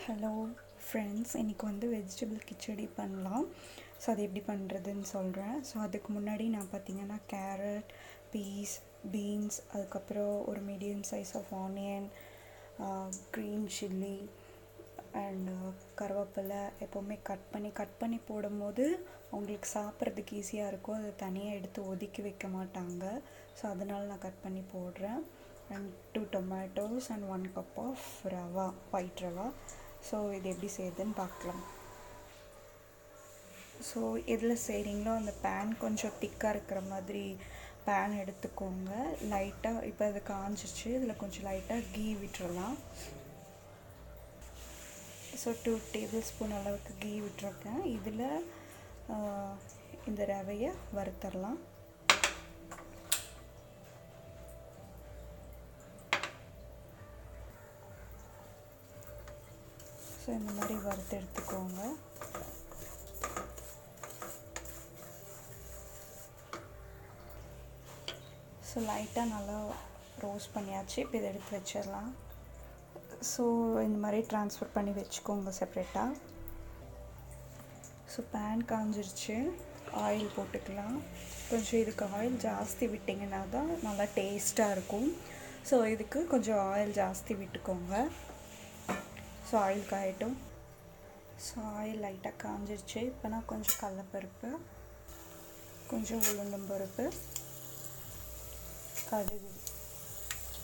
Hello friends, இன்றைக்கி வந்து vegetable khichdi பண்ணலாம். ஸோ அது எப்படி பண்ணுறதுன்னு சொல்கிறேன். ஸோ அதுக்கு முன்னாடி நான் பார்த்திங்கன்னா கேரட், பீன்ஸ், அதுக்கப்புறம் ஒரு medium size of onion, green chilli and கருவேப்பிலை எப்போவுமே கட் பண்ணி போடும்போது அவங்களுக்கு சாப்பிட்றதுக்கு ஈஸியாக இருக்கும். அதை தனியாக எடுத்து ஒதுக்கி வைக்க மாட்டாங்க. ஸோ அதனால் நான் கட் பண்ணி போடுறேன். And 2 tomatoes and 1 cup of rava, white rava. So இது எப்படி செய்யுதுன்னு பார்க்கலாம். ஸோ எதில் செய்கிறீங்களோ அந்த பேன் கொஞ்சம் திக்காக இருக்கிற மாதிரி பேன் எடுத்துக்கோங்க. லைட்டாக இப்போ அது காஞ்சிச்சு, இதில் கொஞ்சம் லைட்டாக கீ விட்டுறலாம். ஸோ 2 tablespoon அளவுக்கு கீ விட்டுருக்கேன். இதில் இந்த ரவையை வறுத்தரலாம். ஸோ இந்த மாதிரி வறுத்து எடுத்துக்கோங்க. ஸோ லைட்டாக நல்லா ரோஸ்ட் பண்ணியாச்சு. இப்போ இதை எடுத்து வச்சிடலாம். ஸோ இந்த மாதிரி ட்ரான்ஸ்ஃபர் பண்ணி வச்சுக்கோங்க செப்ரேட்டாக. ஸோ பேன் காஞ்சிருச்சு, ஆயில் போட்டுக்கலாம். கொஞ்சம் இதுக்கு ஆயில் ஜாஸ்தி விட்டிங்கன்னா தான் நல்லா டேஸ்ட்டாக இருக்கும். ஸோ இதுக்கு கொஞ்சம் ஆயில் ஜாஸ்தி விட்டுக்கோங்க. ஸோ ஆயில் காயட்டும். ஸோ ஆயில் லைட்டாக காஞ்சிருச்சு. இப்போ நான் கொஞ்சம் கடலைப்பருப்பு, கொஞ்சம் உளுந்தம்பருப்பு, கடுகு.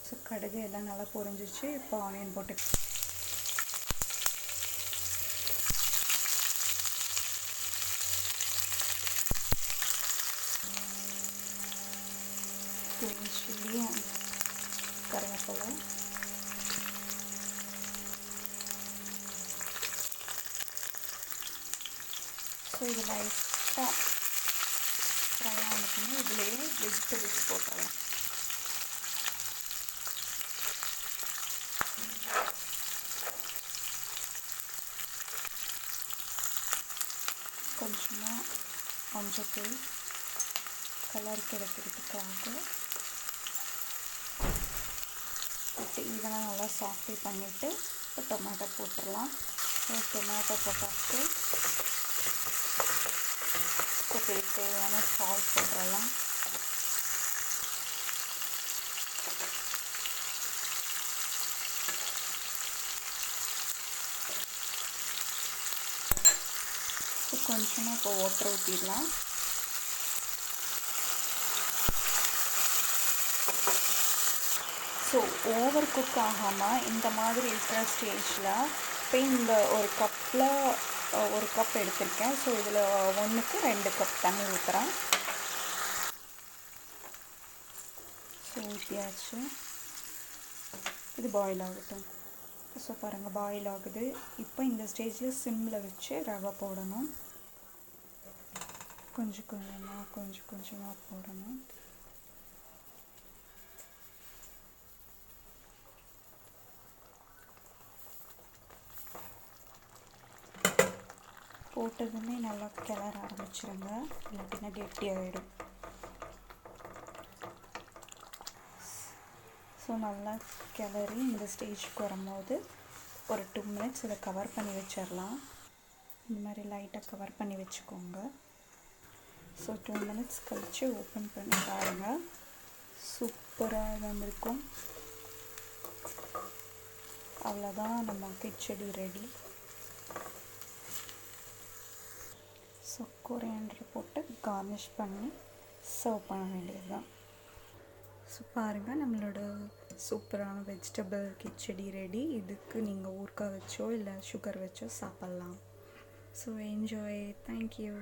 ஸோ கடுகு எல்லாம் நல்லா பொரிஞ்சிச்சு. இப்போ ஆனியன் போட்டு க்ரீன் சில்லி அண்ட் கருவேப்பிலை. ஸோ இது லைட்டாக ஃப்ரை ஆகிக்கணும். இதுலேயே வெஜிடபிள்ஸ் போட்டுடலாம். கொஞ்சமாக மஞ்சத்தூள் கலர் கிடைக்கிறதுக்காக போட்டு இதெல்லாம் நல்லா சாஃப்டி பண்ணிவிட்டு இப்போ டொமேட்டோ போட்டுடலாம். டொமேட்டோ போட்டாச்சு. தேவையான சால்ட் போட்டுடலாம். கொஞ்சமாக இப்போ வாட்டர் ஊற்றிடலாம். ஸோ ஓவர் குக் ஆகாமல் இந்த மாதிரி இருக்கிற ஸ்டேஜில் இப்போ இந்த ஒரு கப் எடுத்திருக்கேன். ஸோ இதில் 1க்கு 2 கப் தண்ணி ஊற்றுறேன். ஸோ ஊற்றியாச்சு. இது பாயில் ஆகட்டும். ஸோ பாருங்கள், பாயில் ஆகுது. இப்போ இந்த ஸ்டேஜில் சிம்மில் வச்சு ரவை போடணும். கொஞ்சம் கொஞ்சமாக போடணும். போட்டதுமே நல்லா கிளற ஆரம்பிச்சிருங்க, இல்லாட்டினா கெட்டி ஆகிடும். ஸோ நல்லா கிளறி இந்த ஸ்டேஜுக்கு வரும்போது ஒரு 2 minutes இதை கவர் பண்ணி வச்சிடலாம். இந்த மாதிரி லைட்டாக கவர் பண்ணி வச்சுக்கோங்க. ஸோ 2 minutes கழித்து ஓப்பன் பண்ணி பாருங்கள். சூப்பராக வந்திருக்கும். அவ்வளோதான், நம்ம கிச்சடி ரெடி. ஸோ கொரியாண்டர் போட்டு கார்னிஷ் பண்ணி சர்வ் பண்ண வேண்டியது தான். ஸோ பாருங்கள், நம்மளோட சூப்பரான வெஜிடபிள் கிச்சடி ரெடி. இதுக்கு நீங்கள் ஊறுகாய் வச்சோ இல்லை சுகர் வச்சோ சாப்பிட்லாம். So enjoy. தேங்க்யூ.